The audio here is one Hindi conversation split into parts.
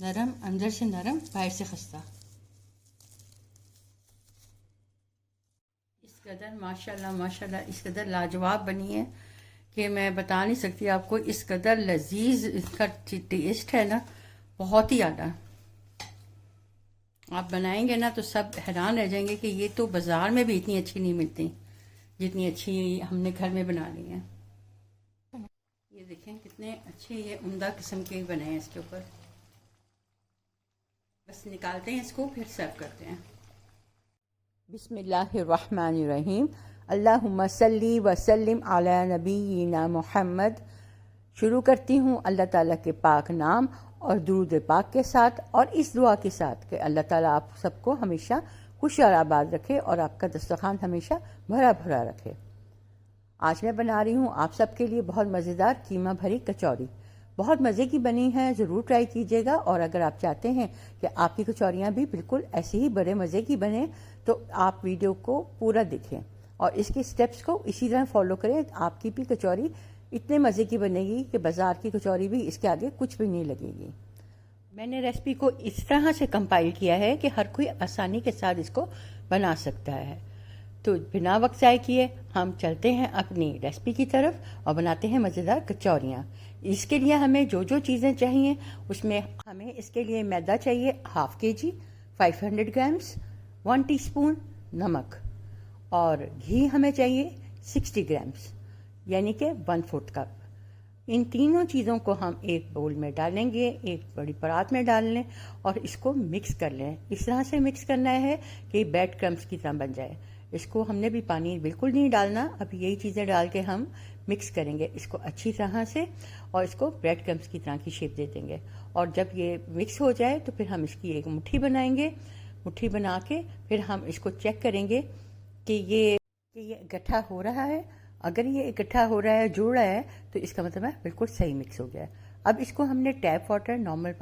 नरम, अंदर से नरम, बाहर से खस्ता। इस कदर माशाल्लाह माशाल्लाह इस कदर लाजवाब बनी है कि मैं बता नहीं सकती आपको। इस कदर लजीज इसका टेस्ट है ना, बहुत ही ज़्यादा। आप बनाएंगे ना तो सब हैरान रह जाएंगे कि ये तो बाज़ार में भी इतनी अच्छी नहीं मिलती जितनी अच्छी हमने घर में बना ली है। ये देखें कितने अच्छे ये उम्दा किस्म के बने हैं। इसके ऊपर बस निकालते हैं इसको, फिर सर्व करते हैं। बिस्मिल्लाहिर्रहमानिर्रहीम। अल्लाहुम्मा सल्ली व सल्लिम अला नबीना मुहम्मद। शुरू करती हूँ अल्लाह ताला के पाक नाम और दुरूद पाक के साथ, और इस दुआ के साथ कि अल्लाह ताला आप सबको हमेशा खुश और आबाद रखे और आपका दस्तरखान हमेशा भरा भरा रखे। आज मैं बना रही हूँ आप सबके लिए बहुत मज़ेदार कीमा भरी कचौरी। बहुत मज़े की बनी है, ज़रूर ट्राई कीजिएगा। और अगर आप चाहते हैं कि आपकी कचौरियाँ भी बिल्कुल ऐसे ही बड़े मज़े की बने तो आप वीडियो को पूरा देखें और इसके स्टेप्स को इसी तरह फॉलो करें। आपकी भी कचौरी इतने मज़े की बनेगी कि बाज़ार की कचौरी भी इसके आगे कुछ भी नहीं लगेगी। मैंने रेसिपी को इस तरह से कंपाइल किया है कि हर कोई आसानी के साथ इसको बना सकता है। तो बिना वक्त ज़ाय किए हम चलते हैं अपनी रेसिपी की तरफ और बनाते हैं मज़ेदार कचौरियाँ। इसके लिए हमें जो जो चीज़ें चाहिए उसमें हमें इसके लिए मैदा चाहिए हाफ़ kg, 500 ग्राम्स, 1 टीस्पून नमक, और घी हमें चाहिए 60 ग्राम्स यानी कि 1/4 कप। इन तीनों चीज़ों को हम एक बाउल में डालेंगे, एक बड़ी परात में डाल लें और इसको मिक्स कर लें। इस तरह से मिक्स करना है कि ब्रेड क्रम्स की तरह बन जाए। इसको हमने भी पानी बिल्कुल नहीं डालना, अभी यही चीज़ें डाल के हम मिक्स करेंगे इसको अच्छी तरह से और इसको ब्रेड क्रम्स की तरह की शेप दे देंगे। और जब ये मिक्स हो जाए तो फिर हम इसकी एक मुट्ठी बनाएंगे। मुट्ठी बना के फिर हम इसको चेक करेंगे कि ये इकट्ठा हो रहा है। अगर ये इकट्ठा हो रहा है, जुड़ रहा है, तो इसका मतलब है बिल्कुल सही मिक्स हो गया है। अब इसको हमने टैप वाटर नॉर्मल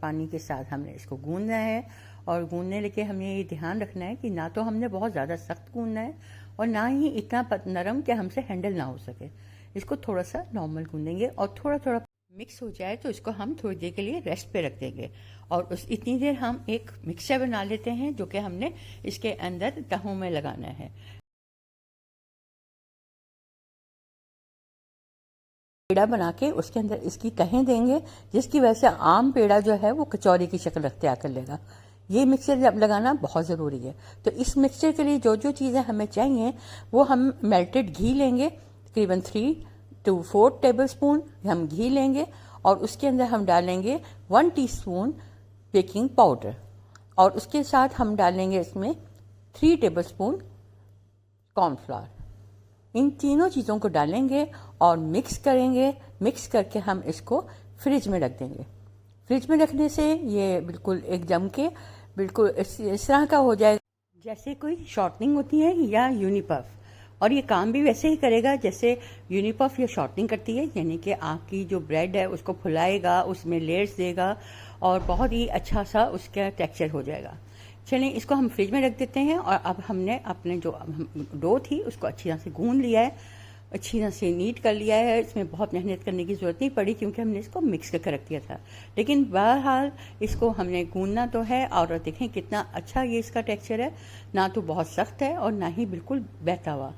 पानी के साथ हमने इसको गूंदना है। और गूंदने लेके हमें ये ध्यान रखना है कि ना तो हमने बहुत ज़्यादा सख्त गूंदना है और ना ही इतना नरम कि हमसे हैंडल ना हो सके। इसको थोड़ा सा नॉर्मल गूंदेंगे और थोड़ा थोड़ा मिक्स हो जाए तो इसको हम थोड़ी देर के लिए रेस्ट पे रख देंगे। और उस इतनी देर हम एक मिक्सचर बना लेते हैं जो कि हमने इसके अंदर तहों में लगाना है। पेड़ा बना के उसके अंदर इसकी तहें देंगे, जिसकी वजह से आम पेड़ा जो है वो कचौरी की शक्ल अख्तियार कर लेगा। ये मिक्सचर जब लगाना बहुत ज़रूरी है। तो इस मिक्सचर के लिए जो जो चीज़ें हमें चाहिए वो हम मेल्टेड घी लेंगे, तकरीबन 3 to 4 टेबलस्पून हम घी लेंगे और उसके अंदर हम डालेंगे 1 टीस्पून बेकिंग पाउडर और उसके साथ हम डालेंगे इसमें 3 टेबलस्पून कॉर्नफ्लावर। इन तीनों चीज़ों को डालेंगे और मिक्स करेंगे। मिक्स करके हम इसको फ्रिज में रख देंगे। फ्रिज में रखने से ये बिल्कुल एक जम के बिल्कुल इस तरह का हो जाएगा जैसे कोई शॉर्टनिंग होती है या यूनिपफ। और ये काम भी वैसे ही करेगा जैसे यूनिपफ या शॉर्टनिंग करती है, यानी कि आपकी जो ब्रेड है उसको फुलाएगा, उसमें लेयर्स देगा और बहुत ही अच्छा सा उसका टेक्सचर हो जाएगा। चलिए इसको हम फ्रिज में रख देते हैं। और अब हमने अपने जो डो थी उसको अच्छी तरह से गूंद लिया है, अच्छी तरह से नीट कर लिया है। इसमें बहुत मेहनत करने की ज़रूरत नहीं पड़ी क्योंकि हमने इसको मिक्स करके रख दिया था। लेकिन बहरहाल इसको हमने गूंदना तो है। और देखें कितना अच्छा ये इसका टेक्सचर है, ना तो बहुत सख्त है और ना ही बिल्कुल बहता हुआ।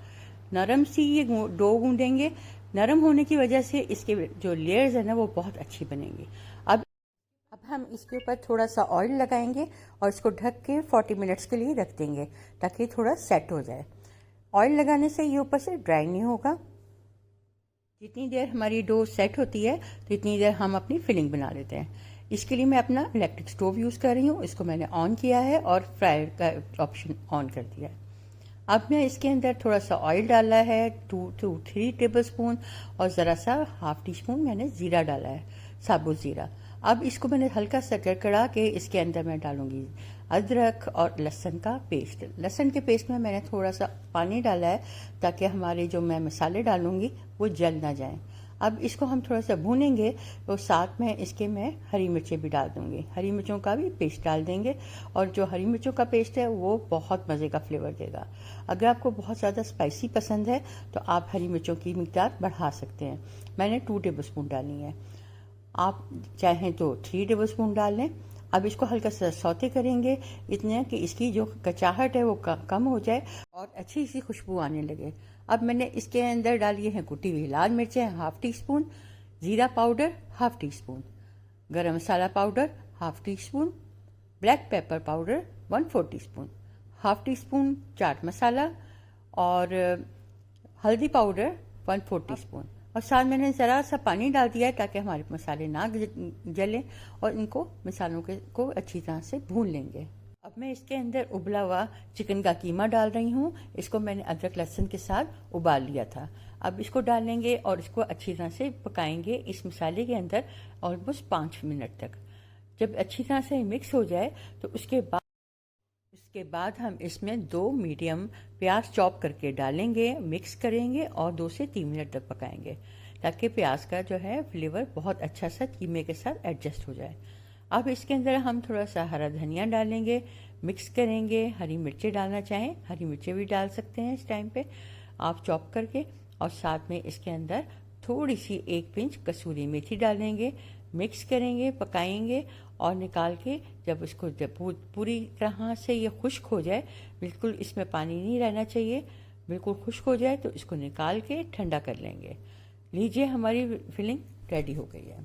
नरम सी ये डो गूंदेंगे, नरम होने की वजह से इसके जो लेयर्स है ना वो बहुत अच्छी बनेंगी। अब हम इसके ऊपर थोड़ा सा ऑयल लगाएंगे और इसको ढक के 40 मिनट्स के लिए रख देंगे ताकि थोड़ा सेट हो जाए। ऑयल लगाने से ये ऊपर से ड्राई नहीं होगा। जितनी देर हमारी डो सेट होती है तो इतनी देर हम अपनी फिलिंग बना लेते हैं। इसके लिए मैं अपना इलेक्ट्रिक स्टोव यूज़ कर रही हूँ। इसको मैंने ऑन किया है और फ्रायर का ऑप्शन ऑन कर दिया है। अब मैं इसके अंदर थोड़ा सा ऑयल डाला है 2 to 3 टेबलस्पून और ज़रा सा हाफ टीस्पून मैंने ज़ीरा डाला है, साबुत ज़ीरा। अब इसको मैंने हल्का सा कड़कड़ा के इसके अंदर मैं डालूंगी अदरक और लहसुन का पेस्ट। लहसुन के पेस्ट में मैंने थोड़ा सा पानी डाला है ताकि हमारे जो मैं मसाले डालूंगी वो जल ना जाएं। अब इसको हम थोड़ा सा भूनेंगे तो साथ में इसके मैं हरी मिर्चें भी डाल दूंगी, हरी मिर्चों का भी पेस्ट डाल देंगे। और जो हरी मिर्चों का पेस्ट है वो बहुत मज़े का फ्लेवर देगा। अगर आपको बहुत ज़्यादा स्पाइसी पसंद है तो आप हरी मिर्चों की मिकदार बढ़ा सकते हैं। मैंने 2 टेबलस्पून डाली है। आप चाहें तो 3 टेबल स्पून डाल लें। अब इसको हल्का सा सौते करेंगे, इतने कि इसकी जो कचाहट है वो कम हो जाए और अच्छी सी खुशबू आने लगे। अब मैंने इसके अंदर डाली है कुटी हुई लाल मिर्चें 1/2 टी स्पून, ज़ीरा powder 1/2 teaspoon, garam masala powder 1/2 teaspoon, black pepper powder 1/4 teaspoon, 1/2 teaspoon chaat masala और हल्दी पाउडर 1/4 टी स्पून। और साथ मैंने ज़रा सा पानी डाल दिया है ताकि हमारे मसाले ना जलें और इनको मसालों को अच्छी तरह से भून लेंगे। अब मैं इसके अंदर उबला हुआ चिकन का कीमा डाल रही हूँ। इसको मैंने अदरक लहसुन के साथ उबाल लिया था। अब इसको डालेंगे और इसको अच्छी तरह से पकाएंगे इस मसाले के अंदर ऑलमोस्ट 5 मिनट तक। जब अच्छी तरह से मिक्स हो जाए तो उसके बाद हम इसमें 2 मीडियम प्याज चॉप करके डालेंगे, मिक्स करेंगे और 2 से 3 मिनट तक पकाएंगे ताकि प्याज का जो है फ्लेवर बहुत अच्छा सा कीमे के साथ एडजस्ट हो जाए। अब इसके अंदर हम थोड़ा सा हरा धनिया डालेंगे, मिक्स करेंगे। हरी मिर्चें डालना चाहें हरी मिर्चें भी डाल सकते हैं इस टाइम पे आप चॉप करके। और साथ में इसके अंदर थोड़ी सी 1 पिंच कसूरी मेथी डालेंगे, मिक्स करेंगे, पकाएंगे और निकाल के जब पूरी तरह से ये खुश्क हो जाए, बिल्कुल इसमें पानी नहीं रहना चाहिए, बिल्कुल खुश्क हो जाए तो इसको निकाल के ठंडा कर लेंगे। लीजिए हमारी फिलिंग रेडी हो गई है।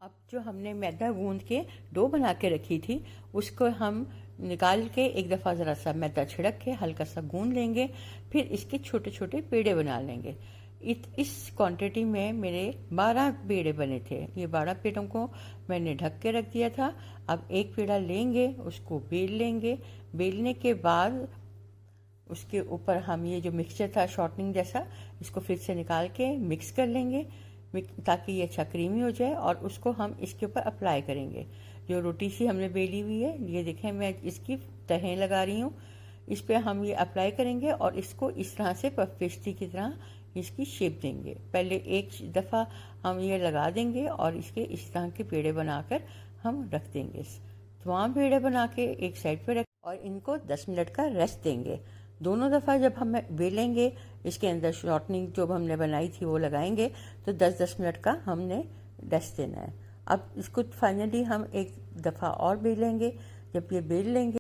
अब जो हमने मैदा गूंद के डो बना के रखी थी उसको हम निकाल के एक दफ़ा ज़रा सा मैदा छिड़क के हल्का सा गूंद लेंगे, फिर इसके छोटे छोटे पेड़े बना लेंगे। इस क्वांटिटी में मेरे 12 पेड़े बने थे। ये 12 पेड़ों को मैंने ढक के रख दिया था। अब एक पेड़ा लेंगे, उसको बेल लेंगे। बेलने के बाद उसके ऊपर हम ये जो मिक्सचर था शॉर्टनिंग जैसा, इसको फिर से निकाल के मिक्स कर लेंगे ताकि ये अच्छा क्रीमी हो जाए और उसको हम इसके ऊपर अप्लाई करेंगे। जो रोटी सी हमने बेली हुई है, ये देखें मैं इसकी तहें लगा रही हूँ, इस पर हम ये अप्लाई करेंगे और इसको इस तरह से पफ पेस्ट्री की तरह इसकी शेप देंगे। पहले एक दफ़ा हम ये लगा देंगे और इसके इस तरह के पेड़े बनाकर हम रख देंगे। तमाम पेड़े बना के एक साइड पे रख और इनको 10 मिनट का रेस्ट देंगे। दोनों दफ़ा जब हम बेलेंगे इसके अंदर शॉर्टनिंग जो हमने बनाई थी वो लगाएंगे तो 10-10 मिनट का हमने रेस्ट देना है। अब इसको फाइनली हम एक दफ़ा और बेलेंगे। जब ये बेल लेंगे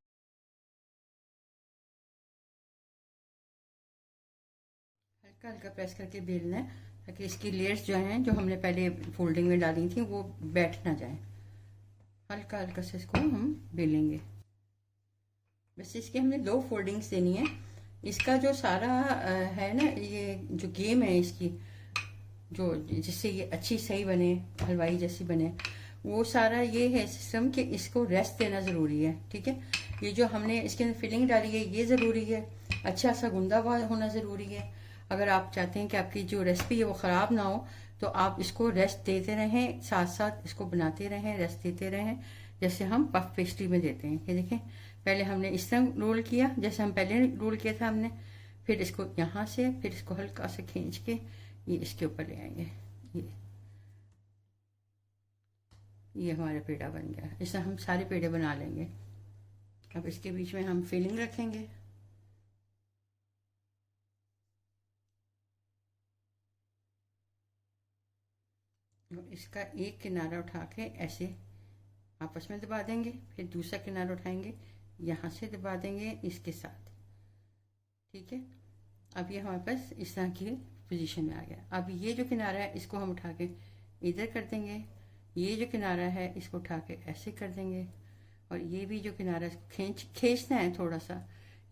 हल्का हल्का प्रेस करके बेलना है ताकि इसकी लेयर्स जो हैं जो हमने पहले फोल्डिंग में डाली थी वो बैठ ना जाए। हल्का हल्का से इसको हम बेलेंगे। बस इसकी हमने 2 फोल्डिंग्स देनी है। इसका जो सारा है ना, ये जो गेम है इसकी, जो जिससे ये अच्छी सही बने, हलवाई जैसी बने, वो सारा ये है सिस्टम कि इसको रेस्ट देना ज़रूरी है। ठीक है, ये जो हमने इसके अंदर फिलिंग डाली है ये ज़रूरी है, अच्छा सा गुंदा हुआ होना ज़रूरी है। अगर आप चाहते हैं कि आपकी जो रेसिपी है वो ख़राब ना हो तो आप इसको रेस्ट देते रहें, साथ साथ इसको बनाते रहें, रेस्ट देते रहें, जैसे हम पफ पेस्ट्री में देते हैं। ये देखें, पहले हमने इस तरह रोल किया जैसे हम पहले रोल किया था हमने, फिर इसको यहाँ से फिर इसको हल्का से खींच के ये इसके ऊपर ले आएंगे। ये हमारा पेड़ा बन गया। इससे हम सारे पेड़े बना लेंगे। अब इसके बीच में हम फिलिंग रखेंगे। इसका एक किनारा उठा के ऐसे आपस में दबा देंगे, फिर दूसरा किनारा उठाएंगे, यहाँ से दबा देंगे इसके साथ। ठीक है, अब ये हमारे पास इस तरह की पोजीशन में आ गया। अब ये जो किनारा है इसको हम उठा के इधर कर देंगे, ये जो किनारा है इसको उठा के ऐसे कर देंगे और ये भी जो किनारा है इसको खींचना है थोड़ा सा।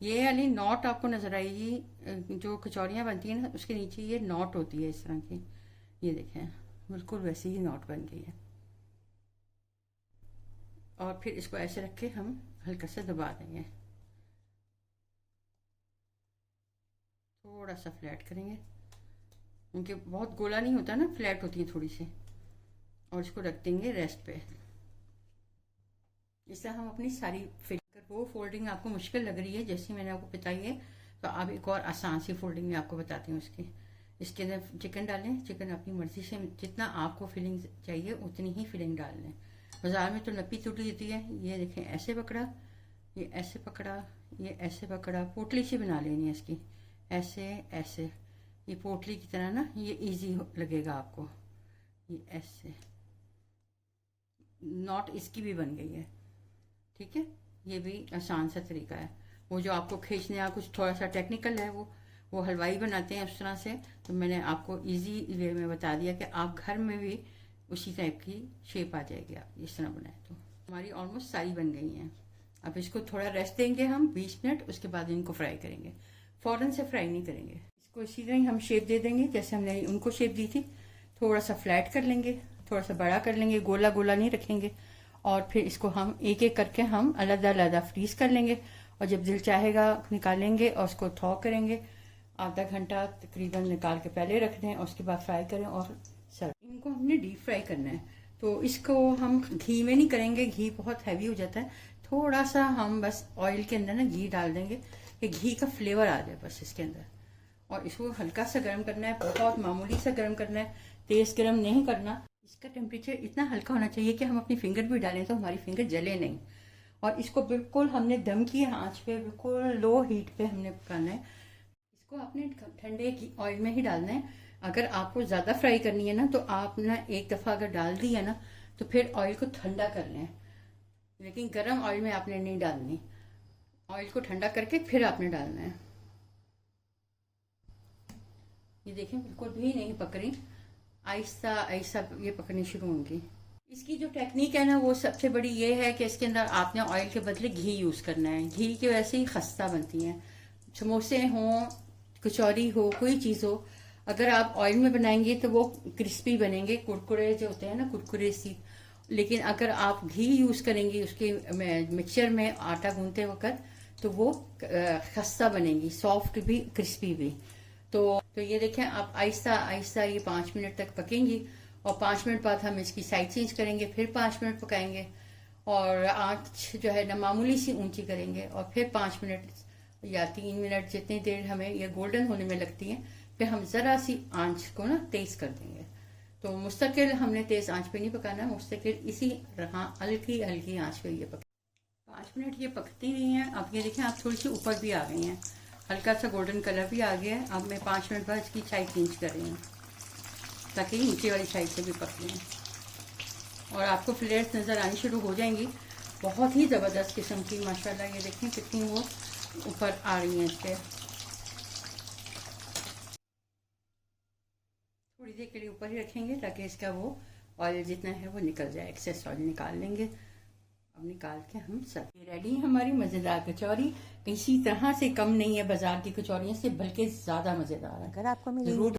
ये वाली नॉट आपको नजर आएगी, जो कचौरियाँ बनती हैं ना उसके नीचे ये नॉट होती है इस तरह की, ये देखें बिल्कुल वैसी ही नॉट बन गई है। और फिर इसको ऐसे रख के हम हल्का सा दबा देंगे, थोड़ा सा फ्लैट करेंगे क्योंकि बहुत गोला नहीं होता ना, फ्लैट होती है थोड़ी सी, और इसको रख देंगे रेस्ट पे। इससे हम अपनी सारी फिगर, वो फोल्डिंग आपको मुश्किल लग रही है जैसी मैंने आपको बताई है तो आप एक और आसान सी फोल्डिंग में आपको बताती हूँ उसकी। इसके अंदर चिकन डालें, चिकन अपनी मर्जी से जितना आपको फिलिंग चाहिए उतनी ही फिलिंग डाल लें। बाजार में तो नपी टूटी होती है, ये देखें ऐसे पकड़ा, ये ऐसे पकड़ा, ये ऐसे पकड़ा, पोटली सी बना लेनी है इसकी, ऐसे ऐसे, ये पोटली की तरह ना, ये इजी लगेगा आपको। ये ऐसे नॉट इसकी भी बन गई है। ठीक है, ये भी आसान सा तरीका है। वो जो आपको खींचने या कुछ थोड़ा सा टेक्निकल है वो हलवाई बनाते हैं उस तरह से, तो मैंने आपको इजी वे में बता दिया कि आप घर में भी उसी टाइप की शेप आ जाएगी आप इस तरह बनाए तो। हमारी ऑलमोस्ट सारी बन गई हैं। अब इसको थोड़ा रेस्ट देंगे हम 20 मिनट, उसके बाद इनको फ्राई करेंगे। फौरन से फ्राई नहीं करेंगे इसको, इसी तरह ही हम शेप दे देंगे जैसे हमने उनको शेप दी थी। थोड़ा सा फ्लैट कर लेंगे, थोड़ा सा बड़ा कर लेंगे, गोला गोला नहीं रखेंगे। और फिर इसको हम एक एक करके हम अलग अलग फ्रीज कर लेंगे, और जब दिल चाहेगा निकालेंगे और उसको थॉ करेंगे। आधा घंटा तकरीबन निकाल के पहले रख दें और उसके बाद फ्राई करें और सर्व। इनको हमने डीप फ्राई करना है, तो इसको हम घी में नहीं करेंगे, घी बहुत हैवी हो जाता है। थोड़ा सा हम बस ऑयल के अंदर ना घी डाल देंगे कि घी का फ्लेवर आ जाए बस इसके अंदर। और इसको हल्का सा गर्म करना है, बहुत मामूली सा गर्म करना है, तेज गर्म नहीं करना। इसका टेम्परेचर इतना हल्का होना चाहिए कि हम अपनी फिंगर भी डालें तो हमारी फिंगर जले नहीं। और इसको बिल्कुल हमने दम की आंच पे बिल्कुल लो हीट पे हमने पकाना है। इसको आपने ठंडे ऑयल में ही डालना है। अगर आपको ज़्यादा फ्राई करनी है ना, तो आप ना एक दफ़ा अगर डाल दी है ना, तो फिर ऑयल को ठंडा कर लें, लेकिन गर्म ऑयल में आपने नहीं डालनी। ऑयल को ठंडा करके फिर आपने डालना है। ये देखें बिल्कुल भी नहीं पक रही, आहिस्ता आहिस्ता ये पकनी शुरू होंगी। इसकी जो टेक्निक है ना, वो सबसे बड़ी ये है कि इसके अंदर आपने ऑयल के बदले घी यूज़ करना है। घी की वजह से ही खस्ता बनती हैं। समोसे हों, कचौरी हो, कोई चीज़ हो, अगर आप ऑयल में बनाएंगे तो वो क्रिस्पी बनेंगे, कुरकुरे जो होते हैं ना, कुरकुरे सी। लेकिन अगर आप घी यूज़ करेंगे उसके मिक्सचर में आटा गूंथते वक्त, तो वो खस्ता बनेंगी, सॉफ्ट भी क्रिस्पी भी। तो ये देखें आप आहिस्ता आहिस्ता ये 5 मिनट तक पकेंगी, और 5 मिनट बाद हम इसकी साइड चेंज करेंगे, फिर 5 मिनट पकाएंगे, और आँच जो है ना मामूली सी ऊंची करेंगे, और फिर 5 मिनट या 3 मिनट जितनी देर हमें ये गोल्डन होने में लगती है, फिर हम ज़रा सी आंच को ना तेज कर देंगे। तो मुस्तकिल हमने तेज आंच पे नहीं पकाना, मुस्तकिल इसी तरह हल्की हल्की आंच पे ये पक 5 मिनट ये पकती रही हैं। अब ये देखें आप थोड़ी सी ऊपर भी आ गई हैं, हल्का सा गोल्डन कलर भी आ गया है। अब मैं 5 मिनट बाद इसकी साइड चेंज कर रही हूँ ताकि नीचे वाली साइड से भी पक लें, और आपको फ्लेयर्स नज़र आनी शुरू हो जाएंगी। बहुत ही ज़बरदस्त किस्म की माशाल्लाह, ये देखें कितनी वो ऊपर आ रही हैं इसके। थोड़ी देर के लिए ऊपर ही रखेंगे ताकि इसका वो ऑयल जितना है वो निकल जाए, एक्सेस ऑयल निकाल लेंगे। अब निकाल के हम सब रेडी है हमारी मज़ेदार कचौरी। किसी तरह से कम नहीं है बाजार की कचौरियों से, बल्कि ज़्यादा मज़ेदार है। अगर आपको मेरी जरूर